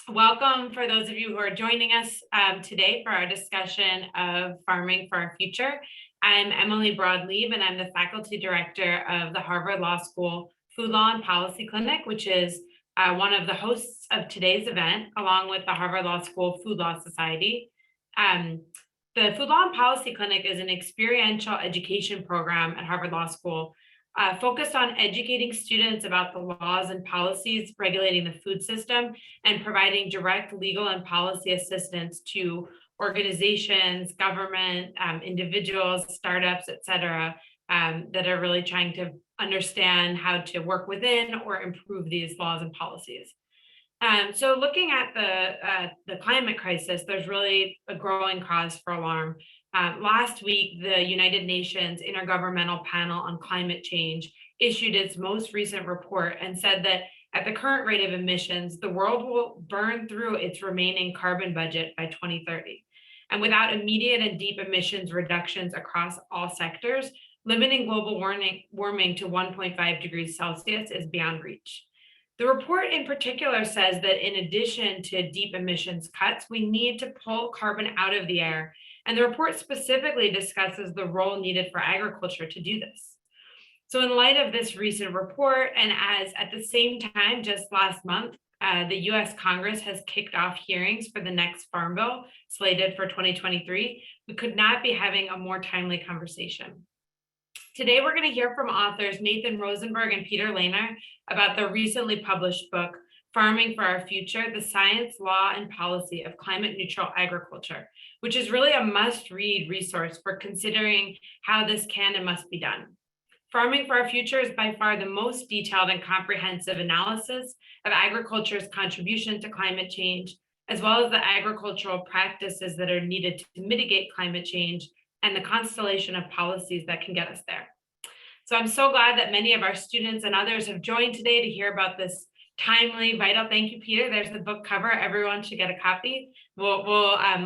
Welcome for those of you who are joining us today for our discussion of Farming for Our Future. I'm Emily Broadleib, and I'm the faculty director of the Harvard Law School Food Law and Policy Clinic, which is one of the hosts of today's event, along with the Harvard Law School Food Law Society. The Food Law and Policy Clinic is an experiential education program at Harvard Law School focused on educating students about the laws and policies regulating the food system and providing direct legal and policy assistance to organizations, government, individuals, startups, et cetera, that are really trying to understand how to work within or improve these laws and policies. So looking at the climate crisis, there's really a growing cause for alarm. Last week, the United Nations Intergovernmental Panel on Climate Change issued its most recent report and said that at the current rate of emissions, the world will burn through its remaining carbon budget by 2030. And without immediate and deep emissions reductions across all sectors, limiting global warming to 1.5 degrees Celsius is beyond reach. The report in particular says that in addition to deep emissions cuts, we need to pull carbon out of the air. And the report specifically discusses the role needed for agriculture to do this. So in light of this recent report, and as at the same time, just last month, the US Congress has kicked off hearings for the next Farm Bill slated for 2023, we could not be having a more timely conversation. Today, we're going to hear from authors Nathan Rosenberg and Peter Lehner about the recently published book, Farming for Our Future, The Science, Law, and Policy of Climate Neutral Agriculture, which is really a must-read resource for considering how this can and must be done. Farming for Our Future is by far the most detailed and comprehensive analysis of agriculture's contribution to climate change, as well as the agricultural practices that are needed to mitigate climate change and the constellation of policies that can get us there. So I'm so glad that many of our students and others have joined today to hear about this timely, vital. Thank you, Peter. There's the book cover. Everyone should get a copy. We'll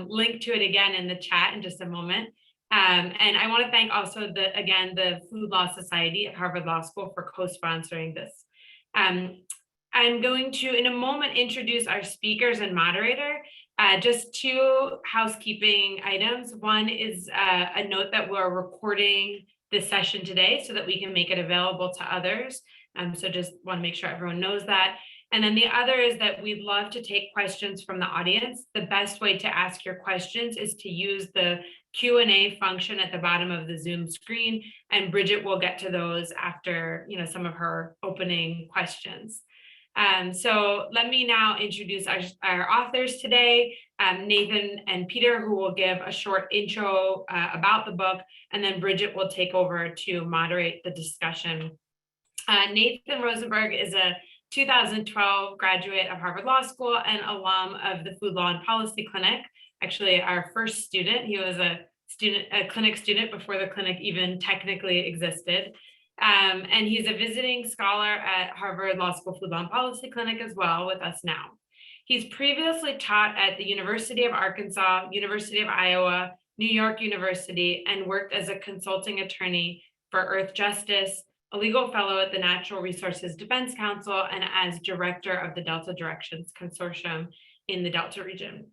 link to it again in the chat in just a moment. And I want to thank also the Food Law Society at Harvard Law School for co-sponsoring this. I'm going to, in a moment, introduce our speakers and moderator. Just two housekeeping items. One is a note that we're recording this session today so that we can make it available to others. So just want to make sure everyone knows that. And then the other is that we'd love to take questions from the audience. The best way to ask your questions is to use the Q&A function at the bottom of the Zoom screen, and Bridget will get to those after some of her opening questions. So let me now introduce our authors today, Nathan and Peter, who will give a short intro about the book, and then Bridget will take over to moderate the discussion. Nathan Rosenberg is a 2012 graduate of Harvard Law School and alum of the Food Law and Policy Clinic. Actually, our first student. He was a clinic student before the clinic even technically existed. And he's a visiting scholar at Harvard Law School Food Law and Policy Clinic as well with us now. He's previously taught at the University of Arkansas, University of Iowa, New York University, and worked as a consulting attorney for Earth Justice, a legal fellow at the Natural Resources Defense Council, and as director of the Delta Directions Consortium in the Delta region.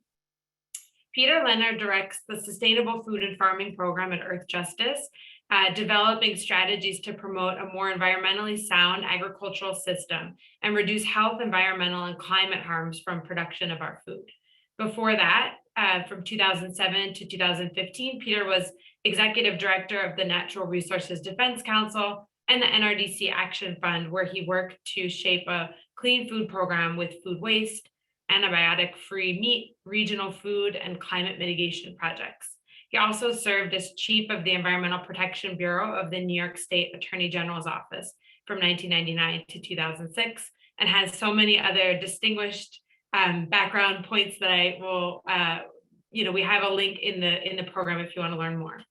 Peter Lehner directs the Sustainable Food and Farming Program at Earth Justice, developing strategies to promote a more environmentally sound agricultural system and reduce health, environmental, and climate harms from production of our food. Before that, from 2007 to 2015, Peter was executive director of the Natural Resources Defense Council and the NRDC Action Fund, where he worked to shape a clean food program with food waste, antibiotic-free meat, regional food, and climate mitigation projects. He also served as chief of the Environmental Protection Bureau of the New York State Attorney General's Office from 1999 to 2006, and has so many other distinguished background points that I will, we have a link in the program if you want to learn more.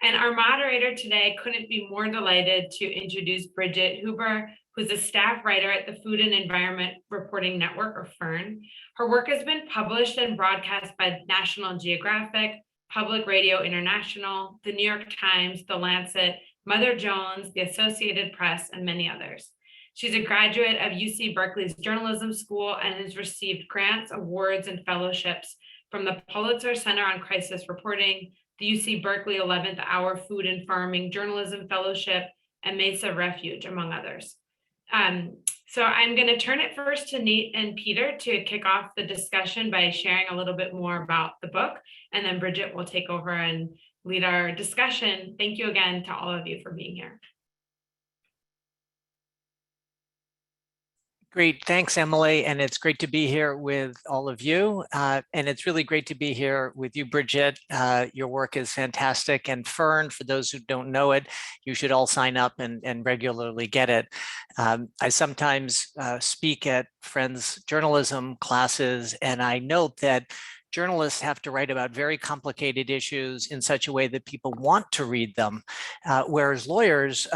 And our moderator today couldn't be more delighted to introduce Bridget Huber, who's a staff writer at the Food and Environment Reporting Network, or FERN. Her work has been published and broadcast by National Geographic, Public Radio International, the New York Times, The Lancet, Mother Jones, the Associated Press, and many others. She's a graduate of UC Berkeley's journalism school and has received grants, awards, and fellowships from the Pulitzer Center on Crisis Reporting, the UC Berkeley 11th Hour Food and Farming Journalism Fellowship, and Mesa Refuge, among others. So I'm going to turn it first to Nate and Peter to kick off the discussion by sharing a little bit more about the book, and then Bridget will take over and lead our discussion. Thank you again to all of you for being here. Great, thanks, Emily, and it's great to be here with all of you. And it's really great to be here with you, Bridget. Your work is fantastic. And Fern, for those who don't know it, you should all sign up and regularly get it. I sometimes speak at friends' journalism classes, and I note that journalists have to write about very complicated issues in such a way that people want to read them, whereas lawyers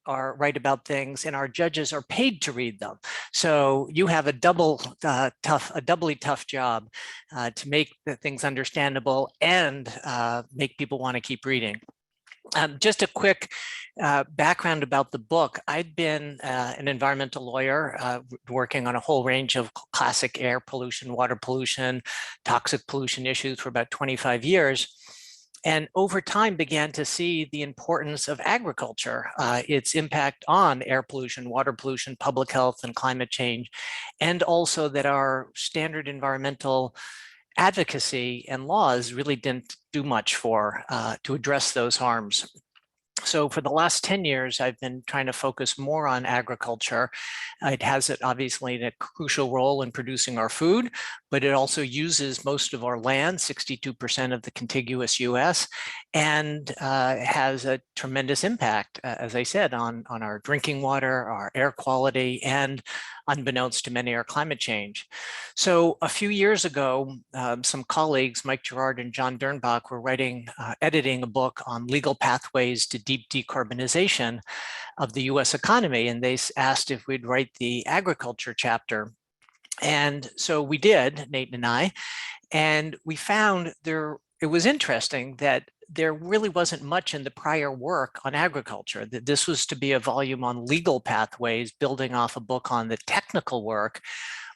write about things and our judges are paid to read them. So you have a doubly tough job to make the things understandable and make people want to keep reading. Just a quick background about the book. I'd been an environmental lawyer working on a whole range of classic air pollution, water pollution, toxic pollution issues for about 25 years. And over time began to see the importance of agriculture, its impact on air pollution, water pollution, public health, and climate change, and also that our standard environmental advocacy and laws really didn't do much to address those harms. So for the last 10 years, I've been trying to focus more on agriculture. It has obviously a crucial role in producing our food, but it also uses most of our land, 62% of the contiguous US, and has a tremendous impact, as I said, on our drinking water, our air quality, and unbeknownst to many, our climate change. So a few years ago, some colleagues, Mike Gerard and John Dernbach, were editing a book on legal pathways to deep decarbonization of the US economy. And they asked if we'd write the agriculture chapter. And so we did, Nate and I, and we found it was interesting that there really wasn't much in the prior work on agriculture, that this was to be a volume on legal pathways, building off a book on the technical work.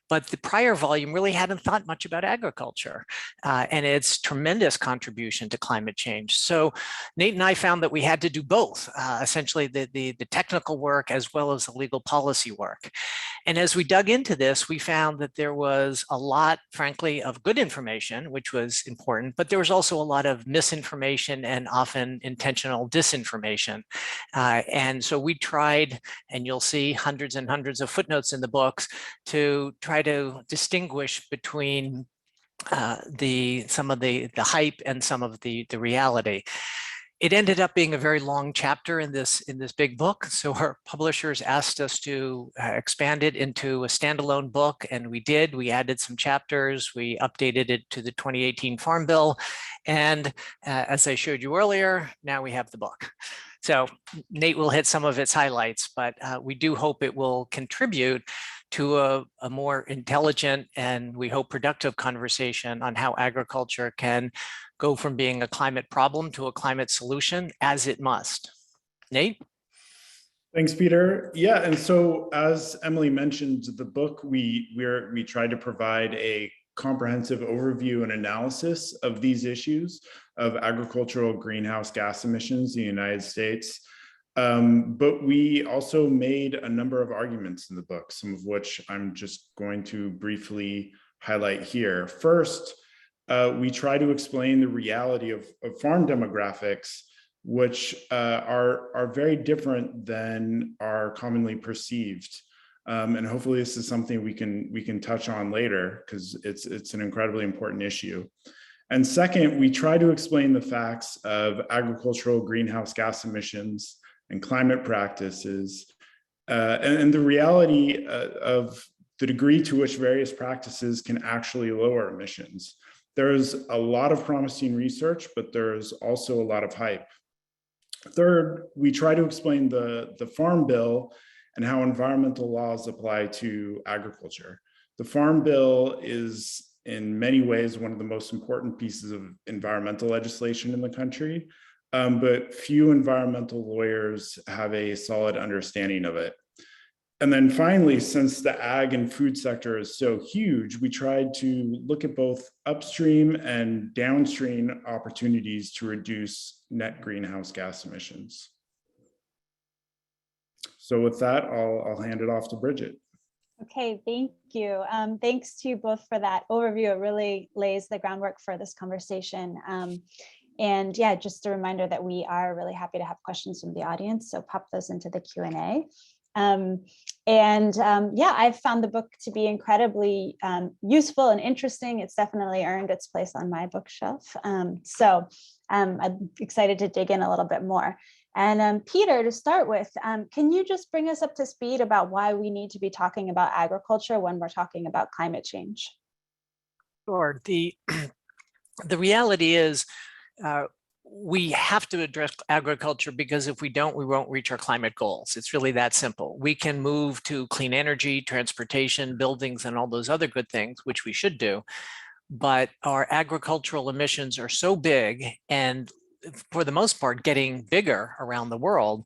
But the prior volume really hadn't thought much about agriculture and its tremendous contribution to climate change. So Nate and I found that we had to do both, essentially the technical work as well as the legal policy work. And as we dug into this, we found that there was a lot, frankly, of good information, which was important, but there was also a lot of misinformation and often intentional disinformation. And so we tried, and you'll see hundreds and hundreds of footnotes in the books, to try to distinguish between some of the hype and some of the reality. It ended up being a very long chapter in this big book. So our publishers asked us to expand it into a standalone book, and we did. We added some chapters. We updated it to the 2018 Farm Bill. And as I showed you earlier, now we have the book. So Nate will hit some of its highlights, but we do hope it will contribute to a more intelligent and we hope productive conversation on how agriculture can go from being a climate problem to a climate solution, as it must. Nate? Thanks, Peter. Yeah, and so as Emily mentioned, the book, we tried to provide a comprehensive overview and analysis of these issues of agricultural greenhouse gas emissions in the United States. But we also made a number of arguments in the book, some of which I'm just going to briefly highlight here. First, we try to explain the reality of farm demographics, which are very different than are commonly perceived. And hopefully this is something we can touch on later, because it's an incredibly important issue. And second, we try to explain the facts of agricultural greenhouse gas emissions and climate practices, and the reality of the degree to which various practices can actually lower emissions. There's a lot of promising research, but there's also a lot of hype. Third, we try to explain the Farm Bill and how environmental laws apply to agriculture. The Farm Bill is in many ways one of the most important pieces of environmental legislation in the country, but few environmental lawyers have a solid understanding of it. And then finally, since the ag and food sector is so huge, we tried to look at both upstream and downstream opportunities to reduce net greenhouse gas emissions. So with that, I'll hand it off to Bridget. Okay, thank you. Thanks to you both for that overview. It really lays the groundwork for this conversation. And yeah, just a reminder that we are really happy to have questions from the audience. So pop those into the Q&A. Yeah, I've found the book to be incredibly useful and interesting. It's definitely earned its place on my bookshelf. I'm excited to dig in a little bit more. And Peter, to start with, can you just bring us up to speed about why we need to be talking about agriculture when we're talking about climate change? Sure. The reality is we have to address agriculture, because if we don't, we won't reach our climate goals. It's really that simple. We can move to clean energy, transportation, buildings, and all those other good things, which we should do. But our agricultural emissions are so big, and for the most part, getting bigger around the world,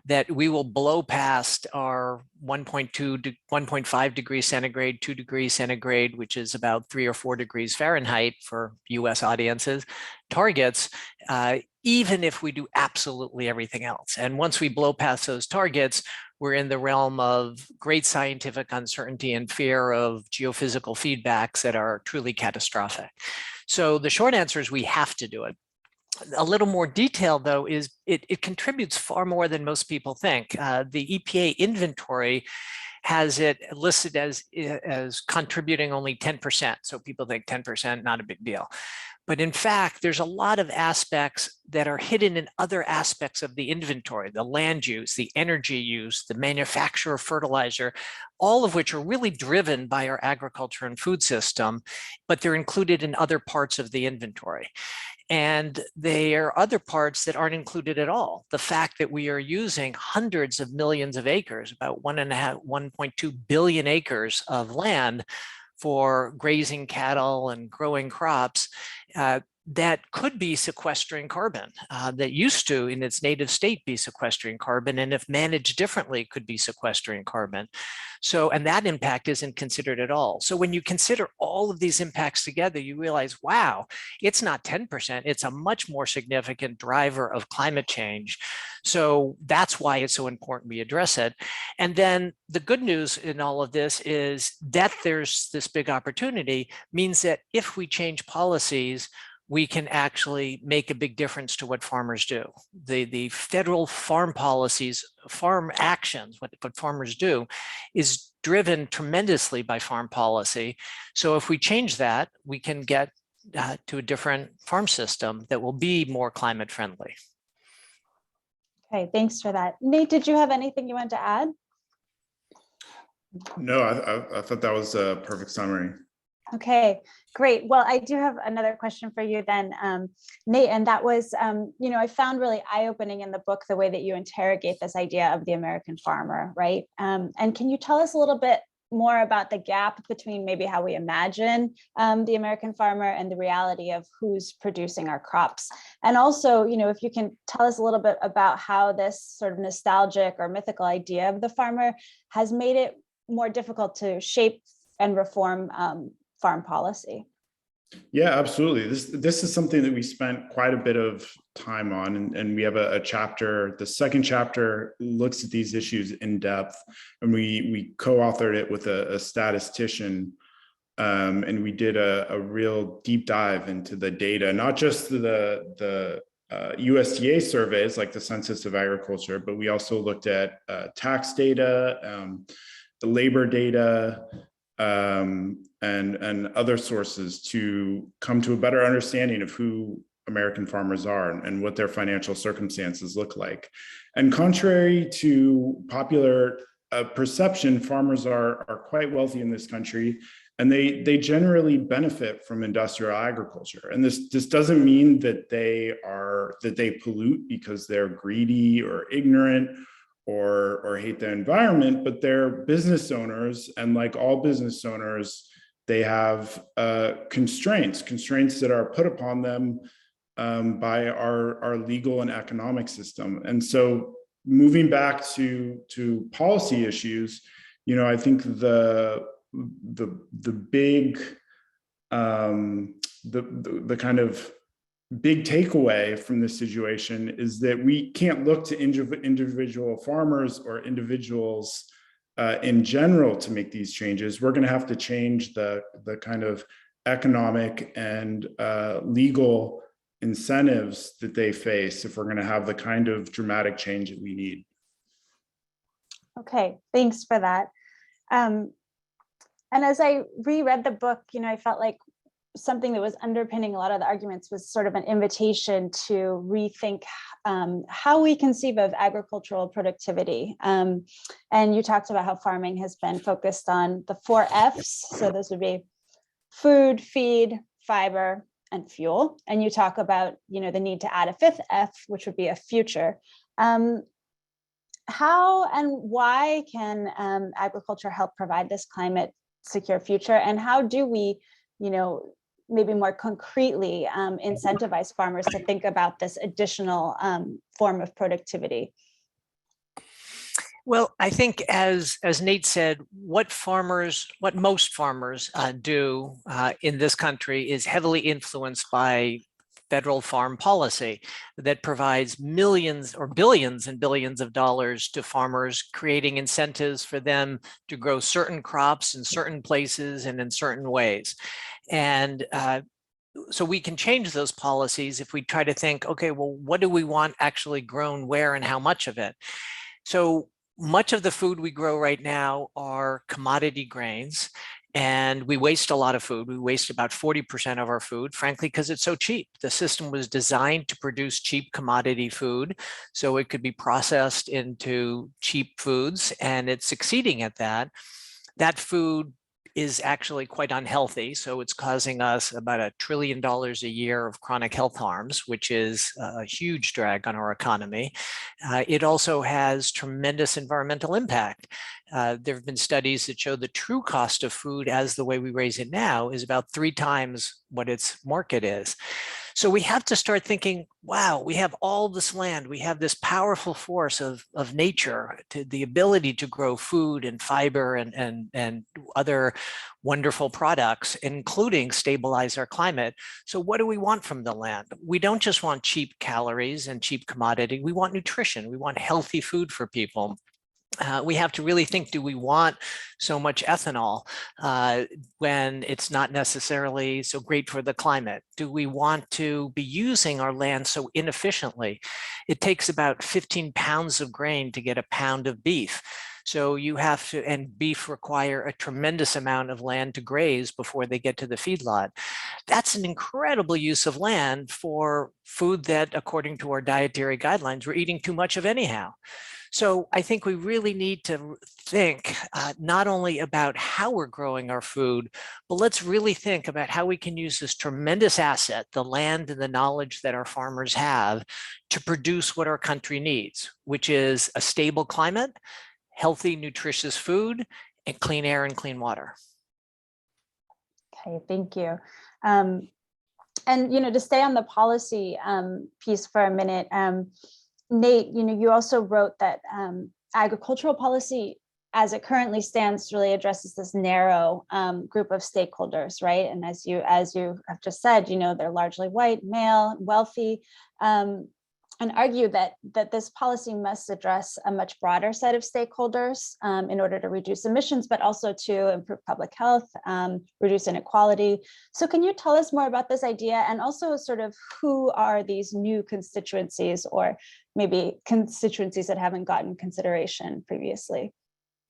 that we will blow past our 1.2 to 1.5 degrees centigrade, 2 degrees centigrade, which is about 3 or 4 degrees Fahrenheit for US audiences, targets, even if we do absolutely everything else. And once we blow past those targets, we're in the realm of great scientific uncertainty and fear of geophysical feedbacks that are truly catastrophic. So the short answer is we have to do it. A little more detail, though, is it contributes far more than most people think. The EPA inventory has it listed as contributing only 10%. So people think 10%, not a big deal. But in fact, there's a lot of aspects that are hidden in other aspects of the inventory: the land use, the energy use, the manufacture of fertilizer, all of which are really driven by our agriculture and food system, but they're included in other parts of the inventory. And there are other parts that aren't included at all. The fact that we are using hundreds of millions of acres, about 1.2 billion acres of land for grazing cattle and growing crops, that could be sequestering carbon, that used to, in its native state, be sequestering carbon, and if managed differently, could be sequestering carbon. So, and that impact isn't considered at all. So when you consider all of these impacts together, you realize, wow, it's not 10%, it's a much more significant driver of climate change. So that's why it's so important we address it. And then the good news in all of this is that there's this big opportunity means that if we change policies, we can actually make a big difference to what farmers do. The federal farm policies, farm actions, what farmers do, is driven tremendously by farm policy. So if we change that, we can get to a different farm system that will be more climate friendly. Okay, thanks for that. Nate, did you have anything you wanted to add? No, I thought that was a perfect summary. Okay, great. Well, I do have another question for you then, Nate, and that was, I found really eye-opening in the book the way that you interrogate this idea of the American farmer, right? And can you tell us a little bit more about the gap between maybe how we imagine the American farmer and the reality of who's producing our crops? And also, if you can tell us a little bit about how this sort of nostalgic or mythical idea of the farmer has made it more difficult to shape and reform farm policy. Yeah, absolutely. This is something that we spent quite a bit of time on, and we have a chapter. The second chapter looks at these issues in depth, and we co-authored it with a statistician, and we did a real deep dive into the data, not just the USDA surveys like the Census of Agriculture, but we also looked at tax data, the labor data, and other sources to come to a better understanding of who American farmers are and what their financial circumstances look like. And contrary to popular perception, farmers are quite wealthy in this country, and they generally benefit from industrial agriculture. And this doesn't mean that they pollute because they're greedy or ignorant or hate the environment, but they're business owners, and like all business owners, they have constraints that are put upon them by our legal and economic system. And so moving back to policy issues, you know, I think the big the kind of big takeaway from this situation is that we can't look to individual farmers or individuals in general to make these changes. We're going to have to change the kind of economic and legal incentives that they face if we're going to have the kind of dramatic change that we need. Okay, thanks for that. And as I reread the book, you know, I felt like something that was underpinning a lot of the arguments was sort of an invitation to rethink how we conceive of agricultural productivity. And you talked about how farming has been focused on the 4 F's. So those would be food, feed, fiber, and fuel. And you talk about, you know, the need to add a 5th F, which would be a future. How and why can agriculture help provide this climate secure future? And how do we, you know, maybe more concretely incentivize farmers to think about this additional form of productivity? Well, I think as Nate said, what most farmers do in this country is heavily influenced by federal farm policy that provides millions or billions and billions of dollars to farmers, creating incentives for them to grow certain crops in certain places and in certain ways. And so we can change those policies if we try to think, okay, well, what do we want actually grown where and how much of it? So much of the food we grow right now are commodity grains, and we waste a lot of food. We waste about 40% of our food, frankly, because it's so cheap. The system was designed to produce cheap commodity food, so it could be processed into cheap foods, and it's succeeding at that. That food is actually quite unhealthy. So it's causing us about $1 trillion a year of chronic health harms, which is a huge drag on our economy. It also has tremendous environmental impact. There have been studies that show the true cost of food as the way we raise it now is about 3 times what its market is. So we have to start thinking, wow, we have all this land. We have this powerful force of nature, to the ability to grow food and fiber and other wonderful products, including stabilize our climate. So what do we want from the land? We don't just want cheap calories and cheap commodity. We want nutrition. We want healthy food for people. We have to really think, do we want so much ethanol when it's not necessarily so great for the climate? Do we want to be using our land so inefficiently? It takes about 15 pounds of grain to get a pound of beef. So you have to, and beef require a tremendous amount of land to graze before they get to the feedlot. That's an incredible use of land for food that, according to our dietary guidelines, we're eating too much of anyhow. So I think we really need to think not only about how we're growing our food, but let's really think about how we can use this tremendous asset, the land and the knowledge that our farmers have, to produce what our country needs, which is a stable climate, healthy, nutritious food, and clean air and clean water. Okay, thank you. And, you know, to stay on the policy piece for a minute, Nate, you know, you also wrote that agricultural policy, as it currently stands, really addresses this narrow group of stakeholders, right? And as you have just said, you know, they're largely white, male, wealthy, and argue that this policy must address a much broader set of stakeholders in order to reduce emissions, but also to improve public health, reduce inequality. So can you tell us more about this idea, and also sort of who are these new constituencies, or maybe constituencies that haven't gotten consideration previously?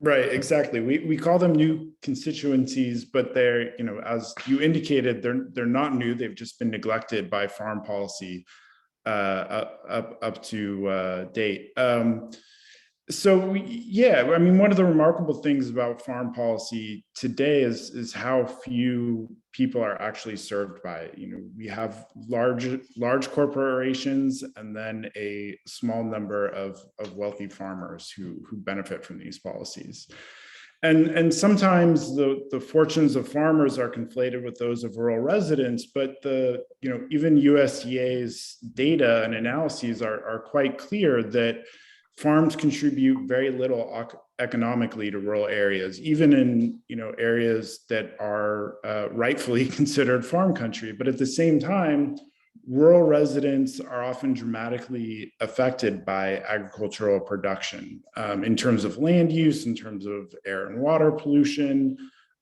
Right, exactly. We call them new constituencies, but they're, you know, as you indicated, they're not new. They've just been neglected by farm policy up to date. So yeah, I mean, one of the remarkable things about farm policy today is how few people are actually served by it. You know, we have large corporations and then a small number of wealthy farmers who benefit from these policies. And sometimes the fortunes of farmers are conflated with those of rural residents, but even USDA's data and analyses are quite clear that farms contribute very little economically to rural areas, even in areas that are rightfully considered farm country. But at the same time, rural residents are often dramatically affected by agricultural production in terms of land use, in terms of air and water pollution,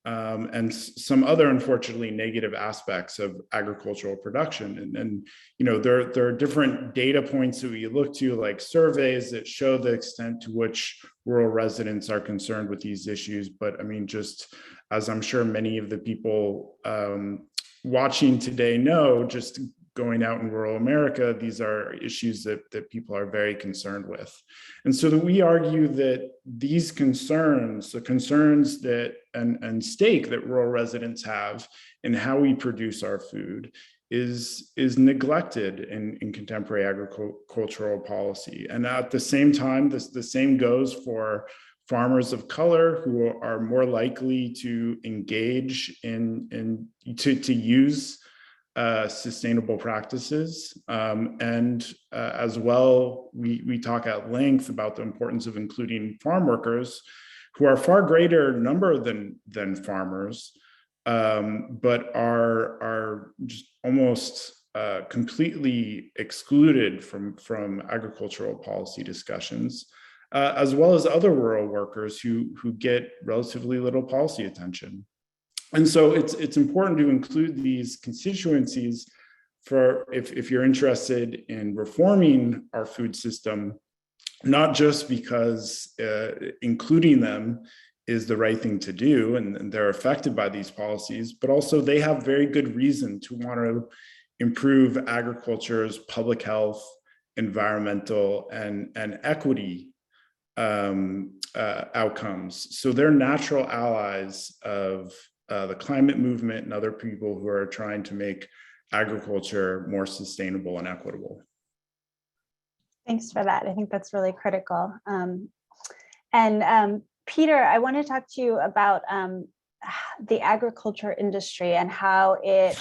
and some other, unfortunately, negative aspects of agricultural production. And there are different data points that we look to, like surveys that show the extent to which rural residents are concerned with these issues. But I mean, just as I'm sure many of the people watching today know, just going out in rural America, these are issues that people are very concerned with. And so that we argue that these concerns, the concerns that and stake that rural residents have in how we produce our food is neglected in contemporary agricultural policy. And at the same time, the same goes for farmers of color, who are more likely to engage to use sustainable practices. As well, we talk at length about the importance of including farm workers, who are far greater number than farmers, but are just almost completely excluded from agricultural policy discussions, as well as other rural workers who get relatively little policy attention. And so it's important to include these constituencies for if you're interested in reforming our food system, not just because including them is the right thing to do and they're affected by these policies, but also they have very good reason to want to improve agriculture's public health, environmental, and equity outcomes. So they're natural allies of the climate movement and other people who are trying to make agriculture more sustainable and equitable. Thanks for that. I think that's really critical. Peter, I want to talk to you about the agriculture industry and how it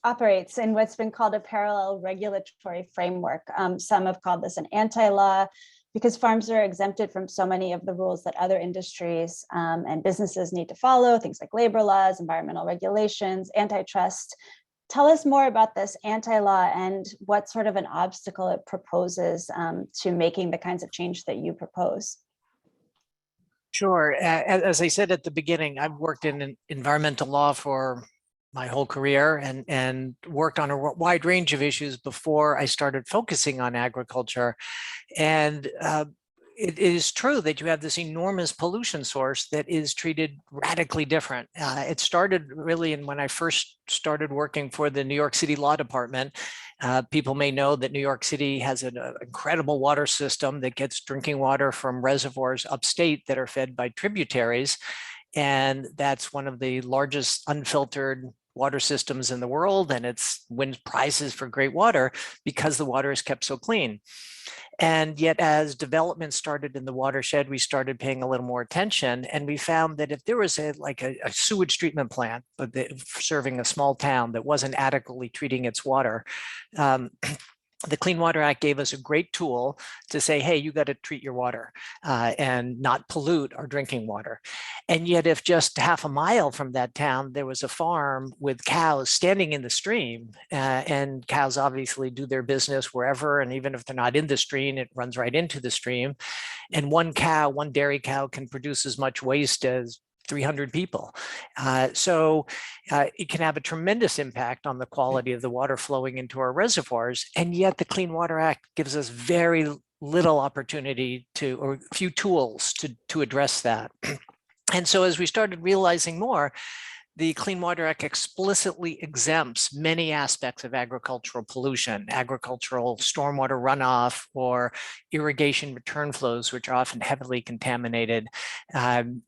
operates in what's been called a parallel regulatory framework. Some have called this an anti-law, because farms are exempted from so many of the rules that other industries and businesses need to follow, things like labor laws, environmental regulations, antitrust. Tell us more about this anti-law and what sort of an obstacle it proposes to making the kinds of change that you propose. Sure. As I said at the beginning, I've worked in environmental law for my whole career and worked on a wide range of issues before I started focusing on agriculture. And it is true that you have this enormous pollution source that is treated radically different. It started really when I first started working for the New York City Law Department. People may know that New York City has an incredible water system that gets drinking water from reservoirs upstate that are fed by tributaries. And that's one of the largest unfiltered water systems in the world. And it's wins prizes for great water because the water is kept so clean. And yet, as development started in the watershed, we started paying a little more attention. And we found that if there was a sewage treatment plant serving a small town that wasn't adequately treating its water, the Clean Water Act gave us a great tool to say, hey, you got to treat your water and not pollute our drinking water. And yet, if just half a mile from that town, there was a farm with cows standing in the stream, and cows obviously do their business wherever, and even if they're not in the stream, it runs right into the stream. And one dairy cow can produce as much waste as 300 people. So it can have a tremendous impact on the quality of the water flowing into our reservoirs. And yet the Clean Water Act gives us very little opportunity or few tools to address that. And so as we started realizing more, the Clean Water Act explicitly exempts many aspects of agricultural pollution, agricultural stormwater runoff, or irrigation return flows, which are often heavily contaminated.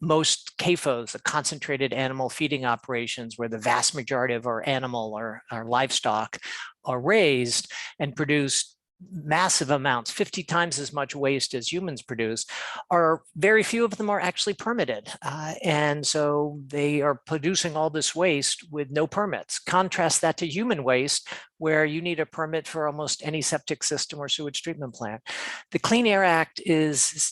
Most CAFOs, the concentrated animal feeding operations, where the vast majority of our animal or our livestock are raised and produce massive amounts, 50 times as much waste as humans produce, are very few of them are actually permitted. And so they are producing all this waste with no permits. Contrast that to human waste, where you need a permit for almost any septic system or sewage treatment plant. The Clean Air Act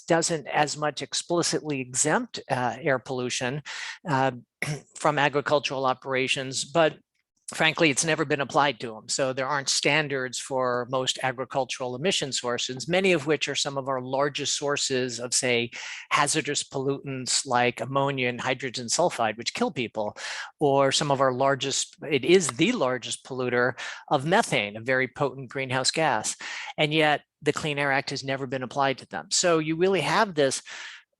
doesn't as much explicitly exempt air pollution from agricultural operations, but frankly, it's never been applied to them. So there aren't standards for most agricultural emission sources, many of which are some of our largest sources of, say, hazardous pollutants like ammonia and hydrogen sulfide, which kill people, or some of our largest, it is the largest polluter of methane, a very potent greenhouse gas. And yet the Clean Air Act has never been applied to them. So you really have this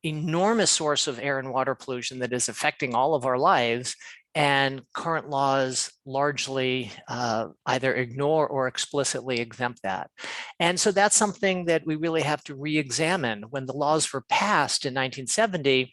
enormous source of air and water pollution that is affecting all of our lives. And current laws largely either ignore or explicitly exempt that. And so that's something that we really have to re-examine. When the laws were passed in 1970,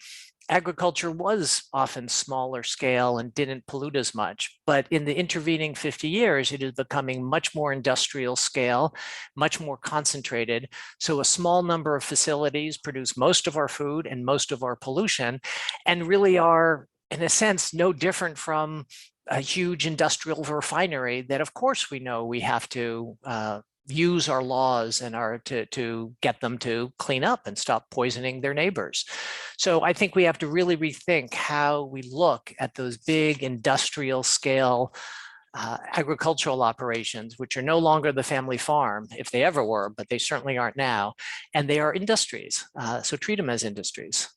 agriculture was often smaller scale and didn't pollute as much. But in the intervening 50 years, it is becoming much more industrial scale, much more concentrated. So a small number of facilities produce most of our food and most of our pollution, and really are, in a sense, no different from a huge industrial refinery that, of course, we know we have to use our laws and to get them to clean up and stop poisoning their neighbors. So I think we have to really rethink how we look at those big industrial scale agricultural operations, which are no longer the family farm, if they ever were, but they certainly aren't now. And they are industries. So treat them as industries.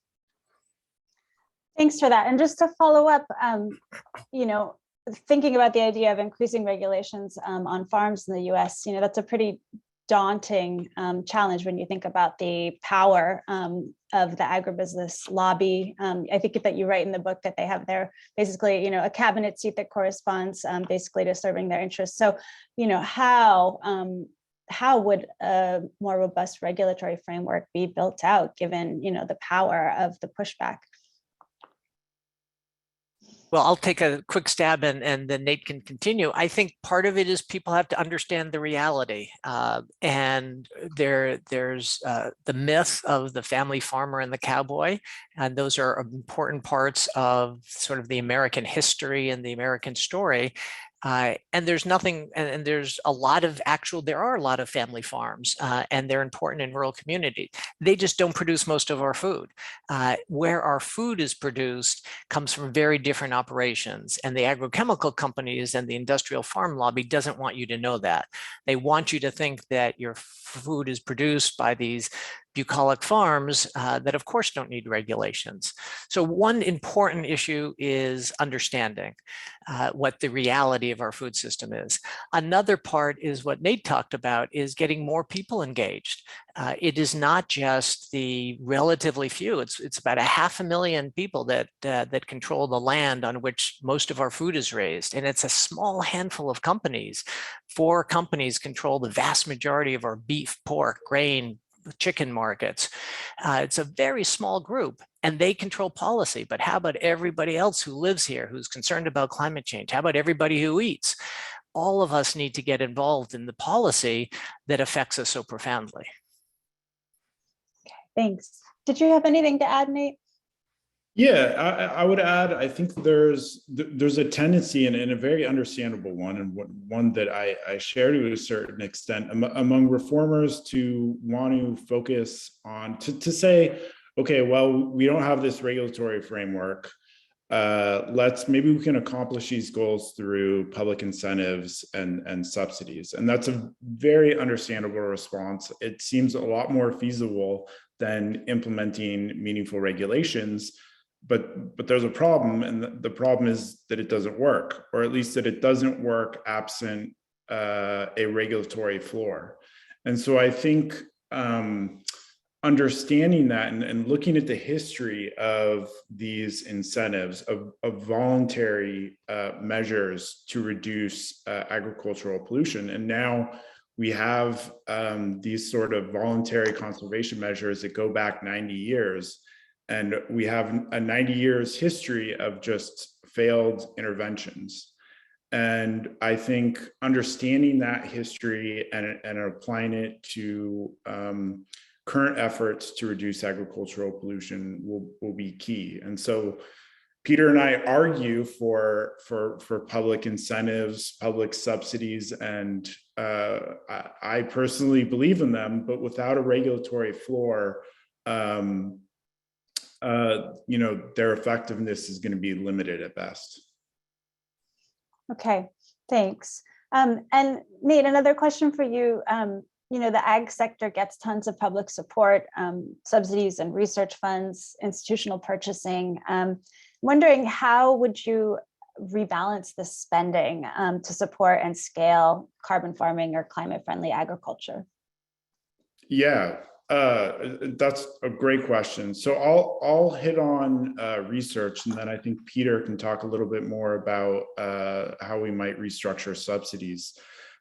Thanks for that. And just to follow up, thinking about the idea of increasing regulations on farms in the US, that's a pretty daunting challenge when you think about the power of the agribusiness lobby. I think that you write in the book that they have their basically, a cabinet seat that corresponds basically to serving their interests. So, how would a more robust regulatory framework be built out given, the power of the pushback? Well, I'll take a quick stab and then Nate can continue. I think part of it is people have to understand the reality. And there's the myth of the family farmer and the cowboy. And those are important parts of sort of the American history and the American story. And there's nothing, and there's a lot of there are a lot of family farms, and they're important in rural communities. They just don't produce most of our food. Where our food is produced comes from very different operations, and the agrochemical companies and the industrial farm lobby doesn't want you to know that. They want you to think that your food is produced by these bucolic farms that of course don't need regulations. So one important issue is understanding what the reality of our food system is. Another part is what Nate talked about, is getting more people engaged. It is not just the relatively few, it's about 500,000 people that control the land on which most of our food is raised. And it's a small handful of companies. 4 companies control the vast majority of our beef, pork, grain, chicken markets. It's a very small group and they control policy, but how about everybody else who lives here, who's concerned about climate change? How about everybody who eats? All of us need to get involved in the policy that affects us so profoundly. Okay, thanks. Did you have anything to add, Nate? Yeah, I would add, I think there's a tendency, and a very understandable one, and one that I share to a certain extent among reformers, to want to focus on, to say, okay, well, we don't have this regulatory framework. Maybe we can accomplish these goals through public incentives and subsidies. And that's a very understandable response. It seems a lot more feasible than implementing meaningful regulations. But there's a problem, and the problem is that it doesn't work, or at least that it doesn't work absent a regulatory floor. And so I think understanding that and looking at the history of these incentives, of voluntary measures to reduce agricultural pollution, and now we have these sort of voluntary conservation measures that go back 90 years. And we have a 90 years history of just failed interventions. And I think understanding that history and applying it to current efforts to reduce agricultural pollution will be key. And so Peter and I argue for public incentives, public subsidies, and I personally believe in them, but without a regulatory floor, their effectiveness is going to be limited at best. Okay, thanks. And Nate, another question for you. The ag sector gets tons of public support, subsidies and research funds, institutional purchasing. Wondering how would you rebalance the spending to support and scale carbon farming or climate-friendly agriculture? Yeah, that's a great question. So I'll hit on research, and then I think Peter can talk a little bit more about how we might restructure subsidies.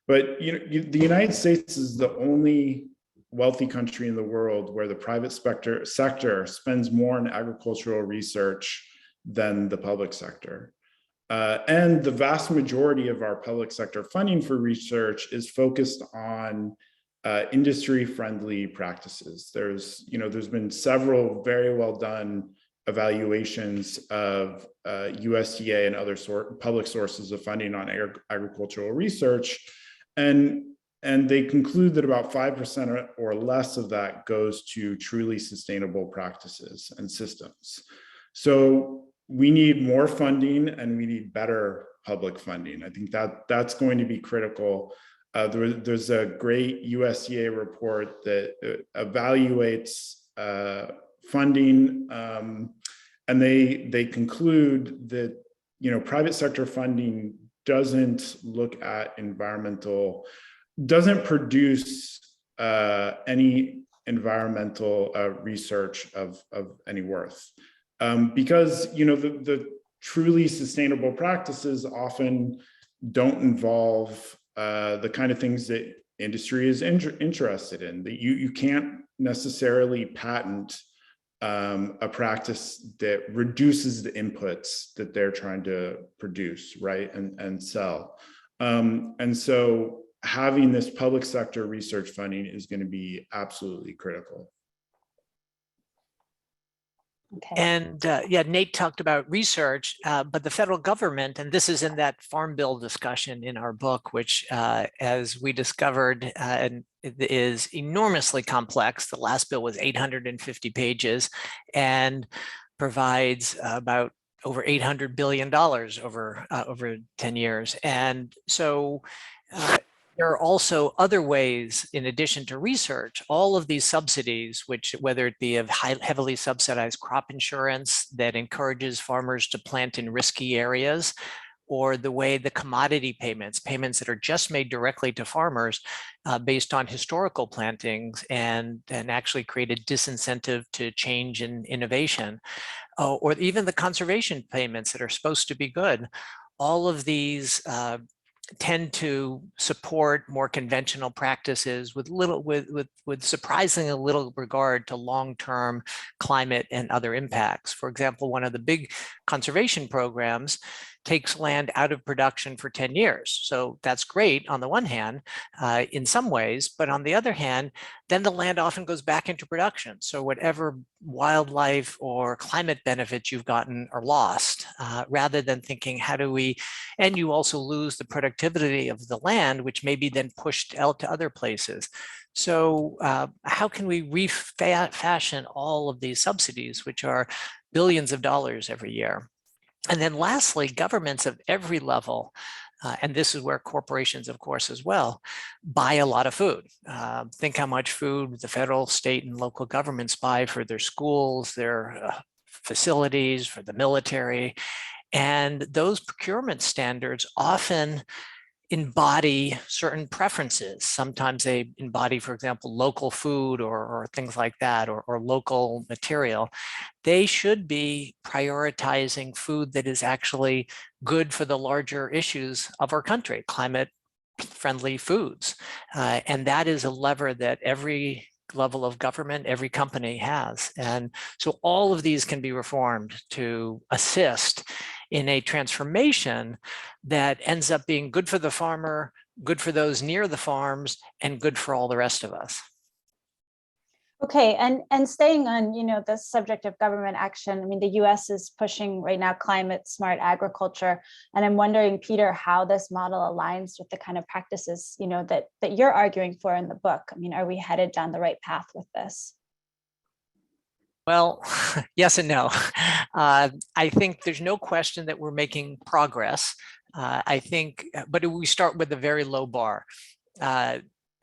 But the United States is the only wealthy country in the world where the private sector spends more on agricultural research than the public sector. And the vast majority of our public sector funding for research is focused on industry-friendly practices. There's been several very well done evaluations of USDA and other public sources of funding on agricultural research, and they conclude that about 5% or less of that goes to truly sustainable practices and systems. So we need more funding, and we need better public funding. I think that's going to be critical. There's a great USDA report that evaluates funding, and they conclude that private sector funding doesn't look at doesn't produce any environmental research of any worth. Because the truly sustainable practices often don't involve the kind of things that industry is interested in. That you can't necessarily patent a practice that reduces the inputs that they're trying to produce, right, and sell. And so having this public sector research funding is going to be absolutely critical. Okay. And yeah, Nate talked about research, but the federal government, and this is in that Farm Bill discussion in our book, which as we discovered is enormously complex. The last bill was 850 pages and provides about over $800 billion over 10 years. And so there are also other ways, in addition to research, all of these subsidies, which whether it be of heavily subsidized crop insurance that encourages farmers to plant in risky areas, or the way the commodity payments that are just made directly to farmers based on historical plantings and actually create a disincentive to change and innovation, or even the conservation payments that are supposed to be good. All of these tend to support more conventional practices with surprisingly little regard to long-term climate and other impacts. For example, one of the big conservation programs takes land out of production for 10 years. So that's great on the one hand, in some ways, but on the other hand, then the land often goes back into production. So whatever wildlife or climate benefits you've gotten are lost, rather than thinking, how do we, and you also lose the productivity of the land, which may be then pushed out to other places. So how can we refashion all of these subsidies, which are billions of dollars every year? And then lastly, governments of every level, and this is where corporations, of course, as well, buy a lot of food. Think how much food the federal, state, and local governments buy for their schools, their facilities, for the military. And those procurement standards often embody certain preferences. Sometimes they embody, for example, local food or things like that, or local material. They should be prioritizing food that is actually good for the larger issues of our country, climate-friendly foods. And that is a lever that every level of government, every company has. And so all of these can be reformed to assist in a transformation that ends up being good for the farmer, good for those near the farms, and good for all the rest of us. Okay, and staying on, the subject of government action, I mean, the US is pushing right now climate smart agriculture. And I'm wondering, Peter, how this model aligns with the kind of practices, that you're arguing for in the book. I mean, are we headed down the right path with this? Well, yes and no. I think there's no question that we're making progress. But we start with a very low bar.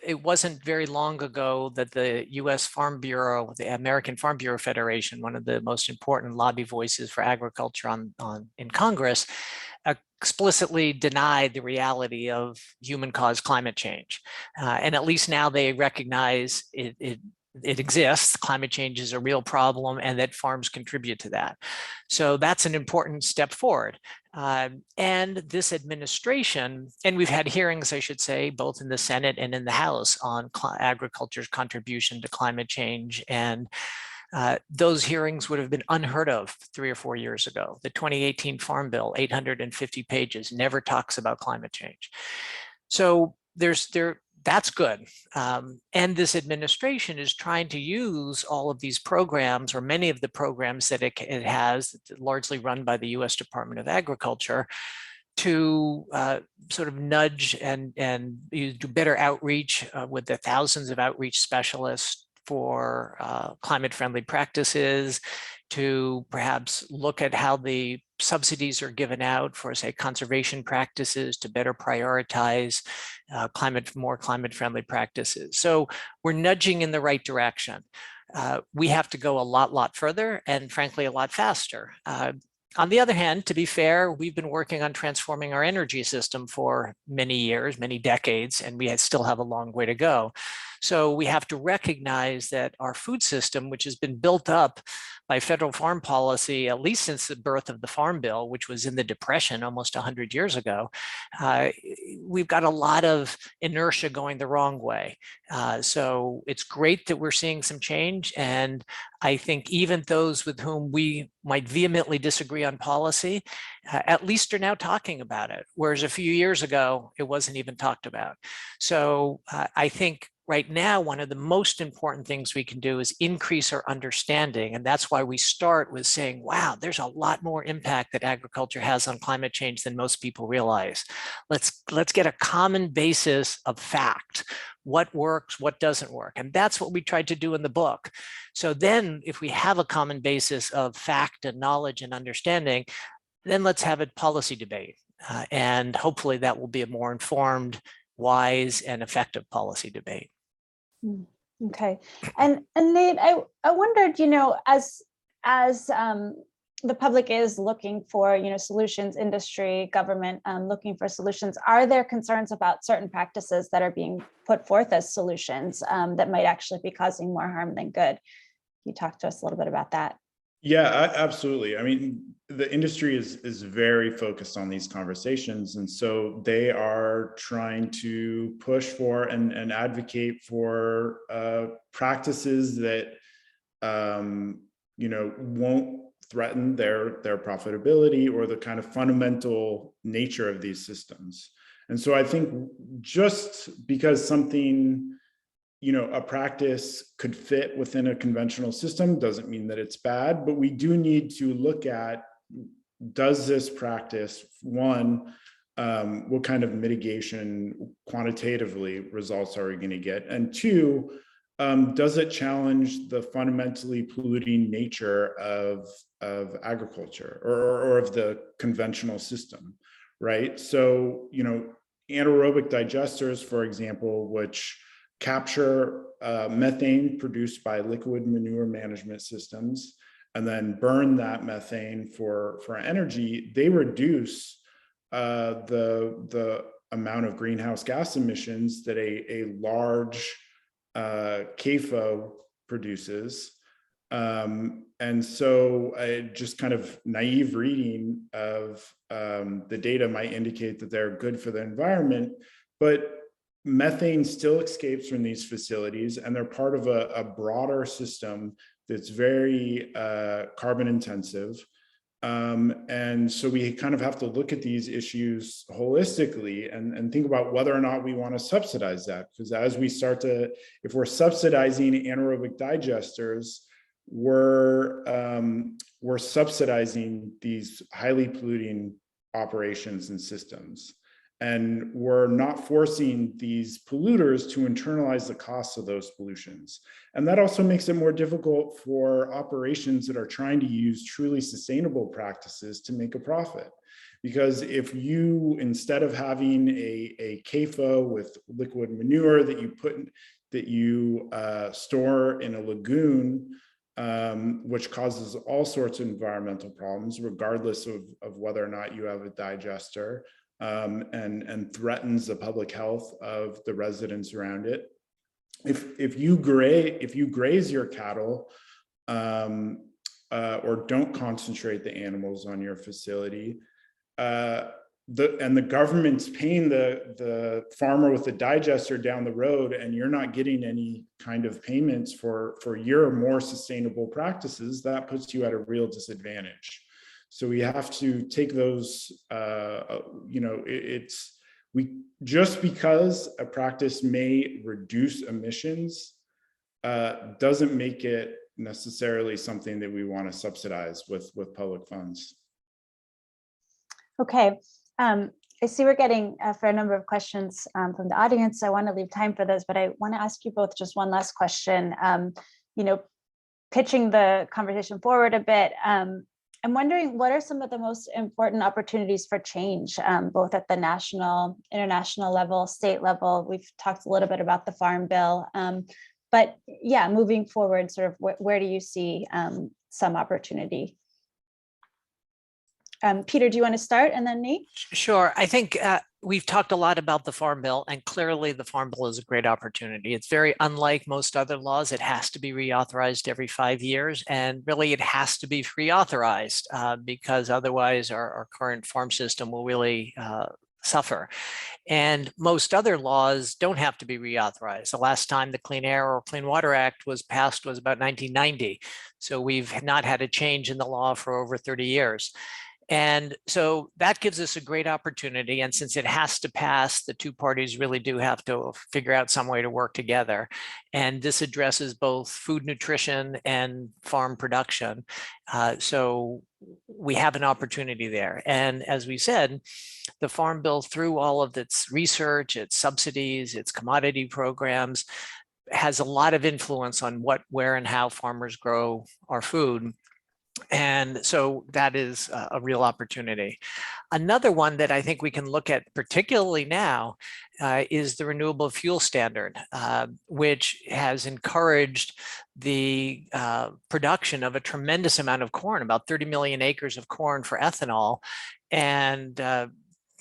It wasn't very long ago that the US Farm Bureau, the American Farm Bureau Federation, one of the most important lobby voices for agriculture in Congress, explicitly denied the reality of human-caused climate change. And at least now they recognize it exists, climate change is a real problem, and that farms contribute to that. So that's an important step forward. And this administration, and we've had hearings, I should say, both in the Senate and in the House on agriculture's contribution to climate change. And those hearings would have been unheard of 3 or 4 years ago. The 2018 Farm Bill, 850 pages, never talks about climate change. So that's good. And this administration is trying to use all of these programs, or many of the programs that it has, largely run by the US Department of Agriculture, to sort of nudge and do better outreach with the thousands of outreach specialists for climate-friendly practices, to perhaps look at how the subsidies are given out for, say, conservation practices, to better prioritize more climate-friendly practices. So we're nudging in the right direction. We have to go a lot further, and frankly, a lot faster. On the other hand, to be fair, we've been working on transforming our energy system for many years, many decades, and we still have a long way to go. So we have to recognize that our food system, which has been built up by federal farm policy, at least since the birth of the Farm Bill, which was in the Depression almost 100 years ago, we've got a lot of inertia going the wrong way. So it's great that we're seeing some change. And I think even those with whom we might vehemently disagree on policy, at least are now talking about it. Whereas a few years ago, it wasn't even talked about. So I think right now, one of the most important things we can do is increase our understanding. And that's why we start with saying, wow, there's a lot more impact that agriculture has on climate change than most people realize. Let's get a common basis of fact. What works, what doesn't work. And that's what we tried to do in the book. So then if we have a common basis of fact and knowledge and understanding, then let's have a policy debate. And hopefully that will be a more informed, wise, and effective policy debate. Okay. And Nate, I wondered, as the public is looking for, solutions, industry, government, looking for solutions, are there concerns about certain practices that are being put forth as solutions that might actually be causing more harm than good? Can you talk to us a little bit about that? Yeah, absolutely. I mean, the industry is very focused on these conversations. And so they are trying to push for and advocate for practices that, won't threaten their profitability or the kind of fundamental nature of these systems. And so I think just because something, a practice could fit within a conventional system doesn't mean that it's bad, but we do need to look at, does this practice, one, what kind of mitigation quantitatively results are we going to get? And two, does it challenge the fundamentally polluting nature of agriculture or of the conventional system, right? So, anaerobic digesters, for example, which capture methane produced by liquid manure management systems and then burn that methane for energy, they reduce the amount of greenhouse gas emissions that a large CAFO produces. And so just kind of naive reading of the data might indicate that they're good for the environment, but methane still escapes from these facilities, and they're part of a broader system that's very carbon intensive. And so we kind of have to look at these issues holistically and think about whether or not we want to subsidize that. Because as we start to, if we're subsidizing anaerobic digesters, we're subsidizing these highly polluting operations and systems. And we're not forcing these polluters to internalize the costs of those pollutions. And that also makes it more difficult for operations that are trying to use truly sustainable practices to make a profit. Because if you, instead of having a CAFO with liquid manure that you store in a lagoon, which causes all sorts of environmental problems, regardless of whether or not you have a digester, and threatens the public health of the residents around it. If you graze your cattle or don't concentrate the animals on your facility, and the government's paying the farmer with the digester down the road, and you're not getting any kind of payments for your more sustainable practices, that puts you at a real disadvantage. So we have to take those, just because a practice may reduce emissions doesn't make it necessarily something that we want to subsidize with public funds. Okay, I see we're getting a fair number of questions from the audience. So I want to leave time for those, but I want to ask you both just one last question. Pitching the conversation forward a bit. I'm wondering, what are some of the most important opportunities for change, both at the national, international level, state level? We've talked a little bit about the Farm Bill, but yeah, moving forward, sort of where do you see some opportunity? Peter, do you want to start, and then Nate? Sure. I think we've talked a lot about the Farm Bill, and clearly the Farm Bill is a great opportunity. It's very unlike most other laws. It has to be reauthorized every 5 years, and really it has to be reauthorized because otherwise our current farm system will really suffer. And most other laws don't have to be reauthorized. The last time the Clean Air or Clean Water Act was passed was about 1990. So we've not had a change in the law for over 30 years. And so that gives us a great opportunity. And since it has to pass, the two parties really do have to figure out some way to work together. And this addresses both food nutrition and farm production. So we have an opportunity there. And as we said, the Farm Bill, through all of its research, its subsidies, its commodity programs, has a lot of influence on what, where, and how farmers grow our food. And so that is a real opportunity. Another one that I think we can look at particularly now is the renewable fuel standard, which has encouraged the production of a tremendous amount of corn, about 30 million acres of corn for ethanol. And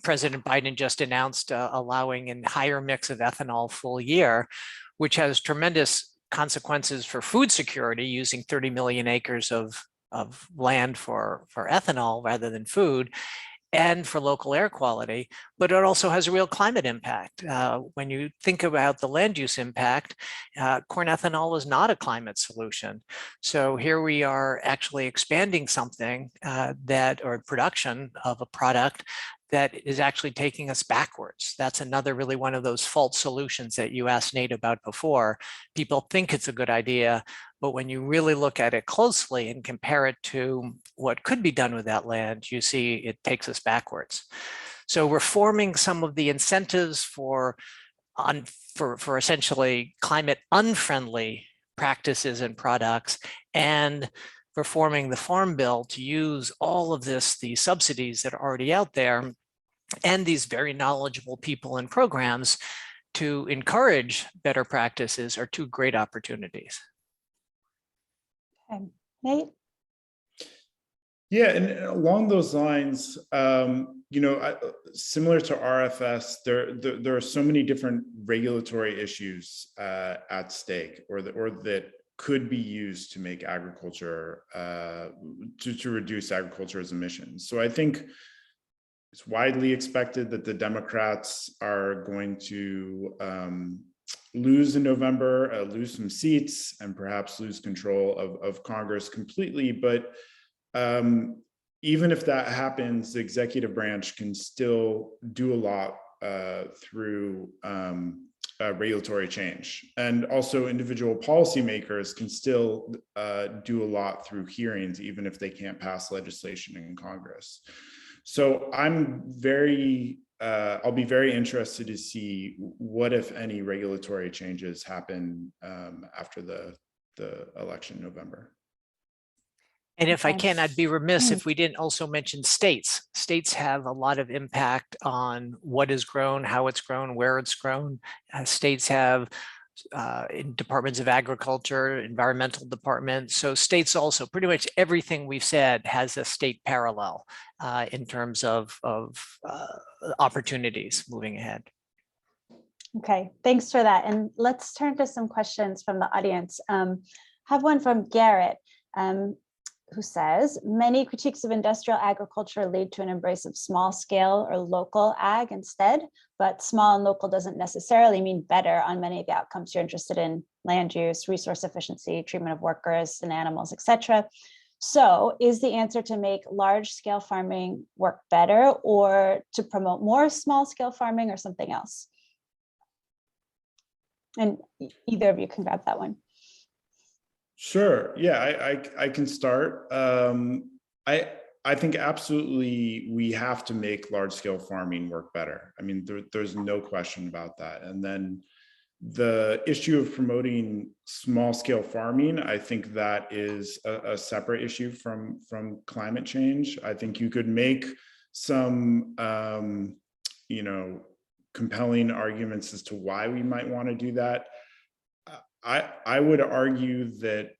President Biden just announced allowing a higher mix of ethanol full year, which has tremendous consequences for food security, using 30 million acres of land for ethanol rather than food, and for local air quality, but it also has a real climate impact. When you think about the land use impact, corn ethanol is not a climate solution. So here we are actually expanding something or production of a product that is actually taking us backwards. That's another really one of those false solutions that you asked Nate about before. People think it's a good idea, but when you really look at it closely and compare it to what could be done with that land, you see it takes us backwards. So reforming some of the incentives for essentially climate unfriendly practices and products, and reforming the Farm Bill to use all of these subsidies that are already out there, and these very knowledgeable people and programs to encourage better practices, are two great opportunities. Okay. Nate? Yeah, and along those lines, similar to RFS, there are so many different regulatory issues at stake, or that could be used to make agriculture, to reduce agriculture's emissions. So I think it's widely expected that the Democrats are going to lose in November, lose some seats, and perhaps lose control of Congress completely. But even if that happens, the executive branch can still do a lot through regulatory change. And also individual policymakers can still do a lot through hearings, even if they can't pass legislation in Congress. So I'll be very interested to see what, if any, regulatory changes happen after the election in November. And if I Okay. can, I'd be remiss if we didn't also mention states. States have a lot of impact on what is grown, how it's grown, where it's grown. States have in departments of agriculture, environmental departments. So states also, pretty much everything we've said has a state parallel in terms of opportunities moving ahead. Okay, thanks for that. And let's turn to some questions from the audience. Have one from Garrett, who says, many critiques of industrial agriculture lead to an embrace of small scale or local ag instead, but small and local doesn't necessarily mean better on many of the outcomes you're interested in: land use, resource efficiency, treatment of workers and animals, etc. So is the answer to make large scale farming work better, or to promote more small scale farming, or something else? And either of you can grab that one. Sure. Yeah, I can start. I think absolutely we have to make large scale farming work better. I mean, there's no question about that. And then the issue of promoting small scale farming, I think that is a separate issue from climate change. I think you could make some, compelling arguments as to why we might want to do that. I would argue that,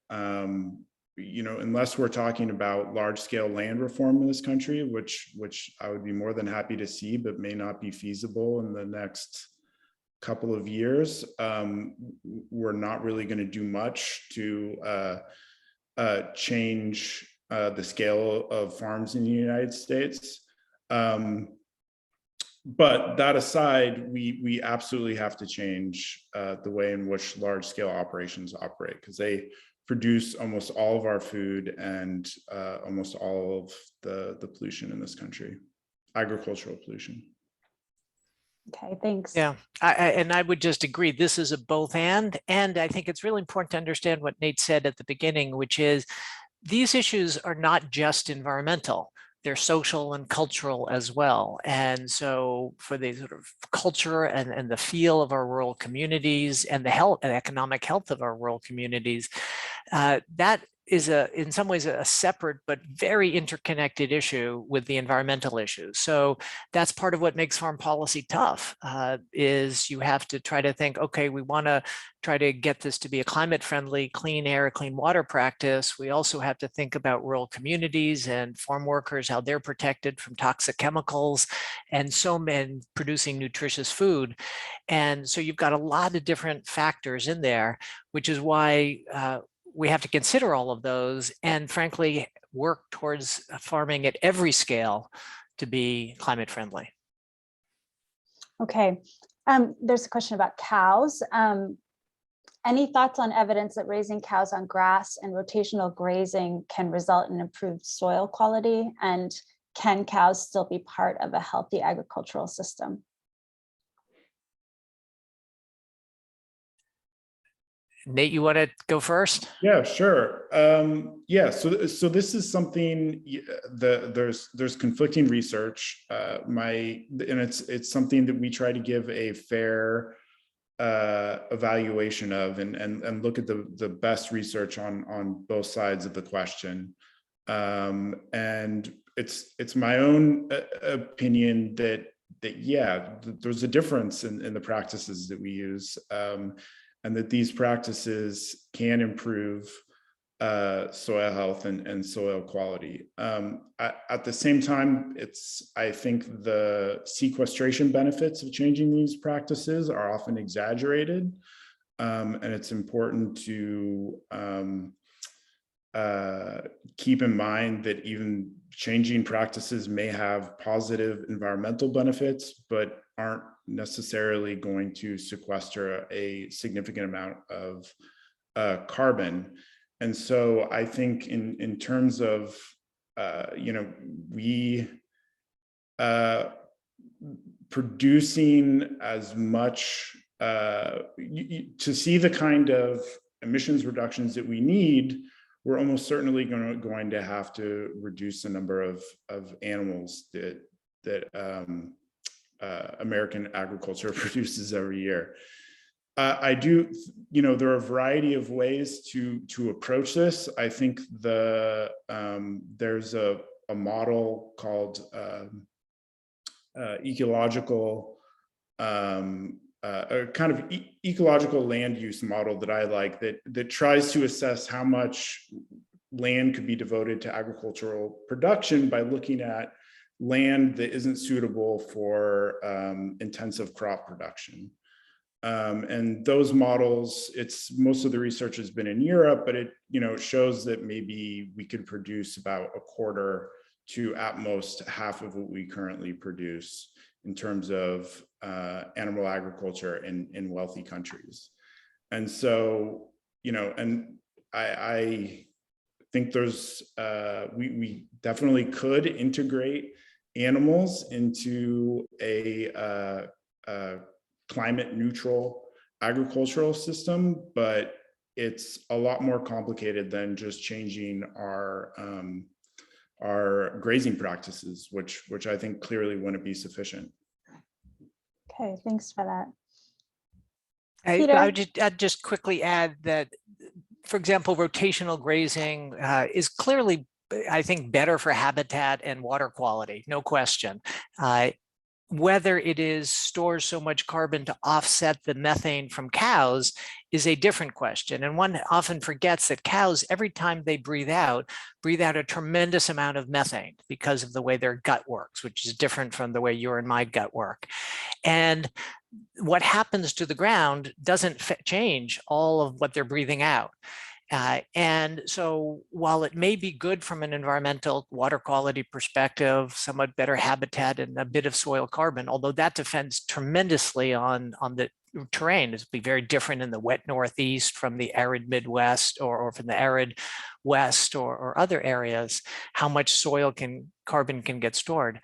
unless we're talking about large scale land reform in this country, which I would be more than happy to see, but may not be feasible in the next couple of years, we're not really going to do much to change the scale of farms in the United States. But that aside, we absolutely have to change the way in which large scale operations operate, because they produce almost all of our food and almost all of the pollution in this country, agricultural pollution. Okay, thanks. Yeah, and I would just agree. This is a both and I think it's really important to understand what Nate said at the beginning, which is these issues are not just environmental. They're social and cultural as well. And so for the sort of culture and the feel of our rural communities and the health and economic health of our rural communities, that is in some ways a separate but very interconnected issue with the environmental issues. So that's part of what makes farm policy tough, is you have to try to think, okay, we want to try to get this to be a climate friendly, clean air, clean water practice. We also have to think about rural communities and farm workers, how they're protected from toxic chemicals and producing nutritious food. And so you've got a lot of different factors in there, which is why we have to consider all of those and frankly, work towards farming at every scale to be climate friendly. Okay, there's a question about cows. Any thoughts on evidence that raising cows on grass and rotational grazing can result in improved soil quality? And can cows still be part of a healthy agricultural system? Nate, you want to go first? Yeah, sure. Yeah, so this is something there's conflicting research. And it's something that we try to give a fair evaluation of and look at the best research on both sides of the question. And it's my own opinion that yeah, there's a difference in the practices that we use. And that these practices can improve soil health and soil quality. At the same time, I think the sequestration benefits of changing these practices are often exaggerated. And it's important to keep in mind that even changing practices may have positive environmental benefits, but aren't necessarily going to sequester a significant amount of carbon. And so I think in terms of we producing as much to see the kind of emissions reductions that we need, we're almost certainly going to have to reduce the number of animals that American agriculture produces every year. I do, there are a variety of ways to approach this. I think there's a model called ecological, a kind of ecological land use model that I like, that tries to assess how much land could be devoted to agricultural production by looking at land that isn't suitable for intensive crop production. And those models, most of the research has been in Europe, but it shows that maybe we could produce about a quarter to at most half of what we currently produce in terms of animal agriculture in wealthy countries. And so, and I think there's, we definitely could integrate animals into a climate neutral agricultural system, but it's a lot more complicated than just changing our grazing practices, which I think clearly wouldn't be sufficient. Okay, thanks for that. I'd just quickly add that, for example, rotational grazing is clearly, I think, better for habitat and water quality, no question. Whether it stores so much carbon to offset the methane from cows is a different question. And one often forgets that cows, every time they breathe out a tremendous amount of methane because of the way their gut works, which is different from the way your and my gut work. And what happens to the ground doesn't change all of what they're breathing out. And so while it may be good from an environmental water quality perspective, somewhat better habitat and a bit of soil carbon, although that depends tremendously on the terrain. It'll be very different in the wet Northeast from the arid Midwest or from the arid West or other areas, how much soil carbon can get stored.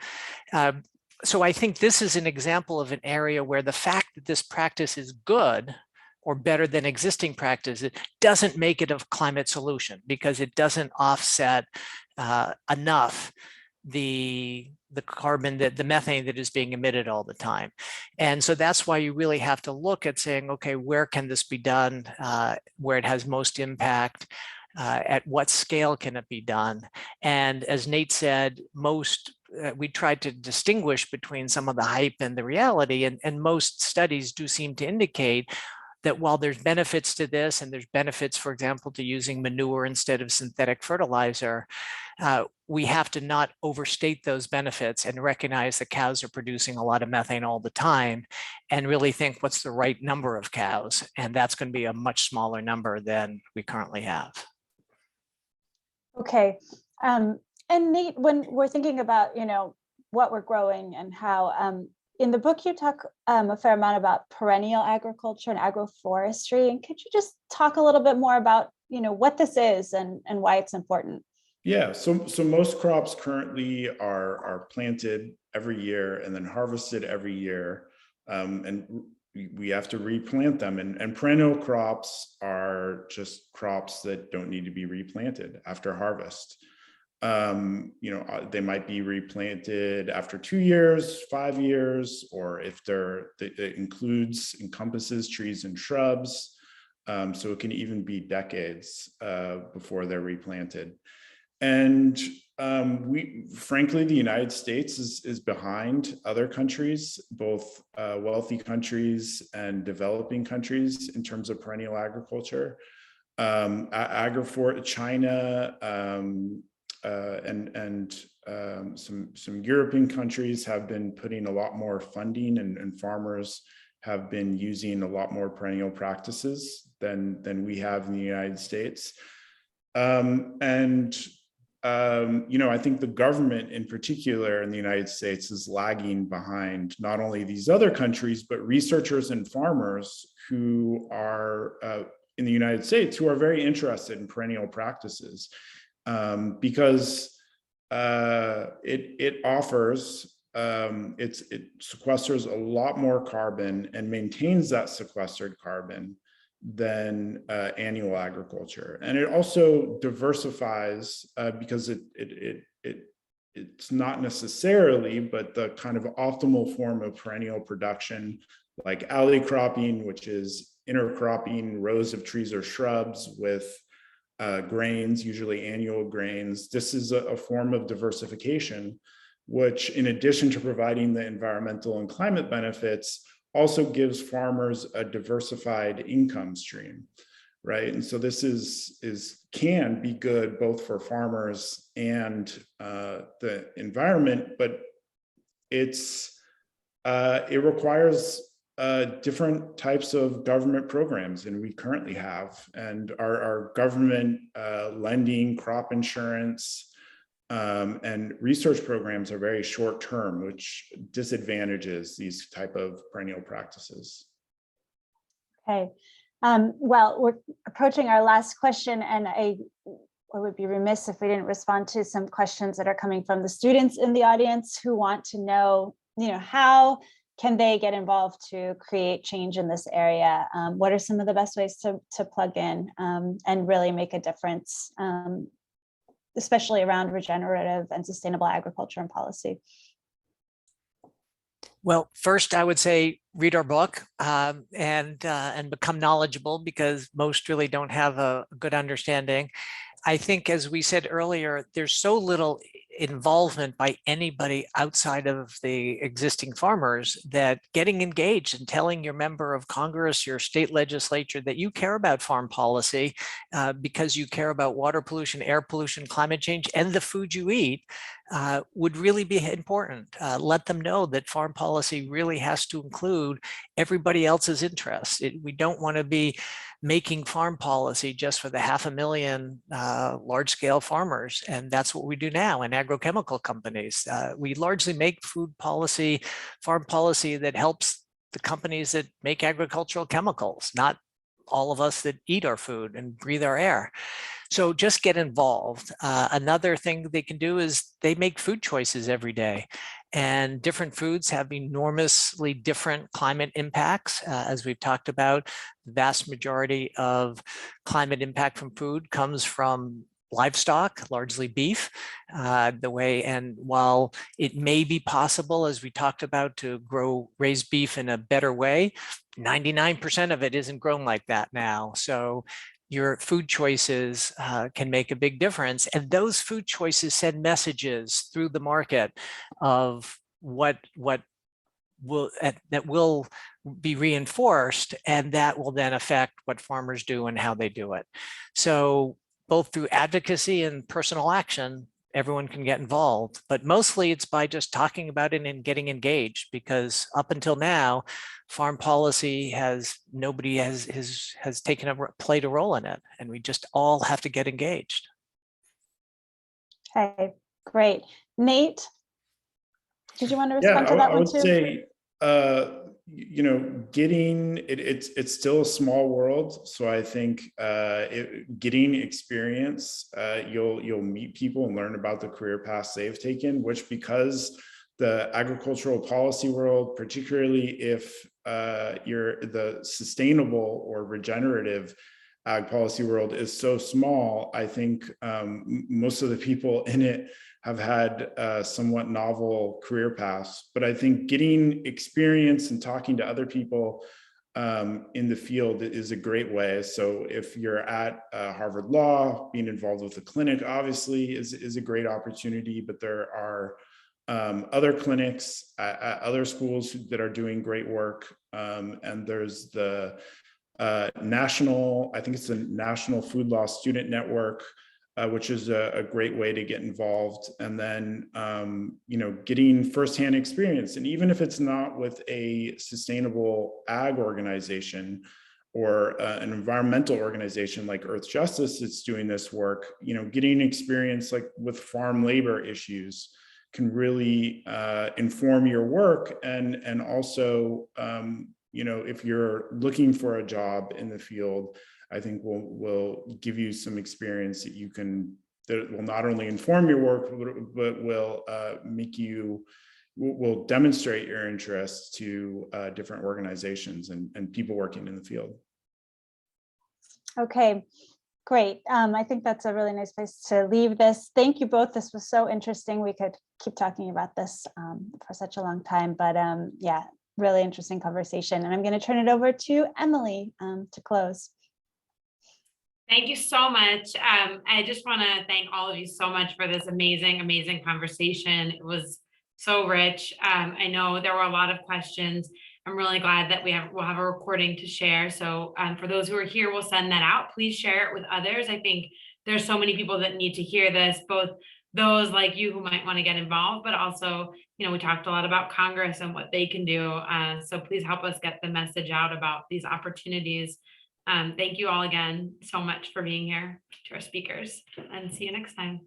So I think this is an example of an area where the fact that this practice is good or better than existing practice, it doesn't make it a climate solution because it doesn't offset enough the carbon, the methane that is being emitted all the time. And so that's why you really have to look at saying, okay, where can this be done, where it has most impact, at what scale can it be done? And as Nate said, we tried to distinguish between some of the hype and the reality, and most studies do seem to indicate that while there's benefits to this, and there's benefits, for example, to using manure instead of synthetic fertilizer, we have to not overstate those benefits and recognize that cows are producing a lot of methane all the time and really think what's the right number of cows. And that's going to be a much smaller number than we currently have. Okay. And Nate, when we're thinking about, what we're growing and how, in the book, you talk a fair amount about perennial agriculture and agroforestry. And could you just talk a little bit more about, what this is and why it's important? Yeah, so most crops currently are planted every year and then harvested every year. And we have to replant them. And perennial crops are just crops that don't need to be replanted after harvest. They might be replanted after 2 years, 5 years, or if it encompasses trees and shrubs. So it can even be decades before they're replanted. And frankly, the United States is behind other countries, both wealthy countries and developing countries in terms of perennial agriculture. China, and some European countries have been putting a lot more funding, and farmers have been using a lot more perennial practices than we have in the United States. I think the government in particular in the United States is lagging behind not only these other countries, but researchers and farmers who are in the United States who are very interested in perennial practices. Because it offers, it sequesters a lot more carbon and maintains that sequestered carbon than annual agriculture. And it also diversifies because it's not necessarily, but the kind of optimal form of perennial production, like alley cropping, which is intercropping rows of trees or shrubs with grains, usually annual grains. This is a form of diversification, which in addition to providing the environmental and climate benefits, also gives farmers a diversified income stream, right? And so this can be good both for farmers and the environment, but it requires different types of government programs than we currently have. And our government lending, crop insurance, and research programs are very short term, which disadvantages these type of perennial practices. Okay. Well, we're approaching our last question, and I would be remiss if we didn't respond to some questions that are coming from the students in the audience who want to know, how can they get involved to create change in this area? What are some of the best ways to plug in and really make a difference, especially around regenerative and sustainable agriculture and policy? Well, first, I would say read our book and become knowledgeable, because most really don't have a good understanding. I think, as we said earlier, there's so little involvement by anybody outside of the existing farmers that getting engaged and telling your member of Congress, your state legislature, that you care about farm policy because you care about water pollution, air pollution, climate change, and the food you eat would really be important. Let them know that farm policy really has to include everybody else's interests. We don't want to be making farm policy just for the 500,000 large-scale farmers, and that's what we do now in agrochemical companies. We largely make food policy, farm policy that helps the companies that make agricultural chemicals, not all of us that eat our food and breathe our air. So just get involved. Another thing they can do is they make food choices every day, and different foods have enormously different climate impacts. As we've talked about, the vast majority of climate impact from food comes from livestock, largely beef. And while it may be possible, as we talked about, to raise beef in a better way, 99% of it isn't grown like that now. So your food choices can make a big difference. And those food choices send messages through the market of what will be reinforced, and that will then affect what farmers do and how they do it. So both through advocacy and personal action, everyone can get involved, but mostly it's by just talking about it and getting engaged, because up until now, farm policy nobody has played a role in it, and we just all have to get engaged. Okay, great. Nate, did you want to respond to that one too? I would say, it's still a small world. So I think getting experience, you'll meet people and learn about the career paths they've taken, which, because the agricultural policy world, particularly if you're the sustainable or regenerative ag policy world, is so small, I think most of the people in it have had somewhat novel career paths. But I think getting experience and talking to other people in the field is a great way. So if you're at Harvard Law, being involved with a clinic obviously is a great opportunity, but there are other clinics at other schools that are doing great work. And there's the I think it's the National Food Law Student Network, which is a great way to get involved. And then, getting firsthand experience. And even if it's not with a sustainable ag organization or an environmental organization like Earth Justice that's doing this work, getting experience like with farm labor issues can really inform your work. And also, if you're looking for a job in the field, I think will give you some experience that you can that will not only inform your work, but will will demonstrate your interest to different organizations and people working in the field. Okay, great. I think that's a really nice place to leave this. Thank you both. This was so interesting. We could keep talking about this for such a long time, but yeah, really interesting conversation. And I'm going to turn it over to Emily to close. Thank you so much. I just want to thank all of you so much for this amazing, amazing conversation. It was so rich. I know there were a lot of questions. I'm really glad that we'll have a recording to share. So for those who are here, we'll send that out. Please share it with others. I think there's so many people that need to hear this, both those like you who might want to get involved, but also, you know, we talked a lot about Congress and what they can do. So please help us get the message out about these opportunities. Thank you all again so much for being here, to our speakers, and see you next time.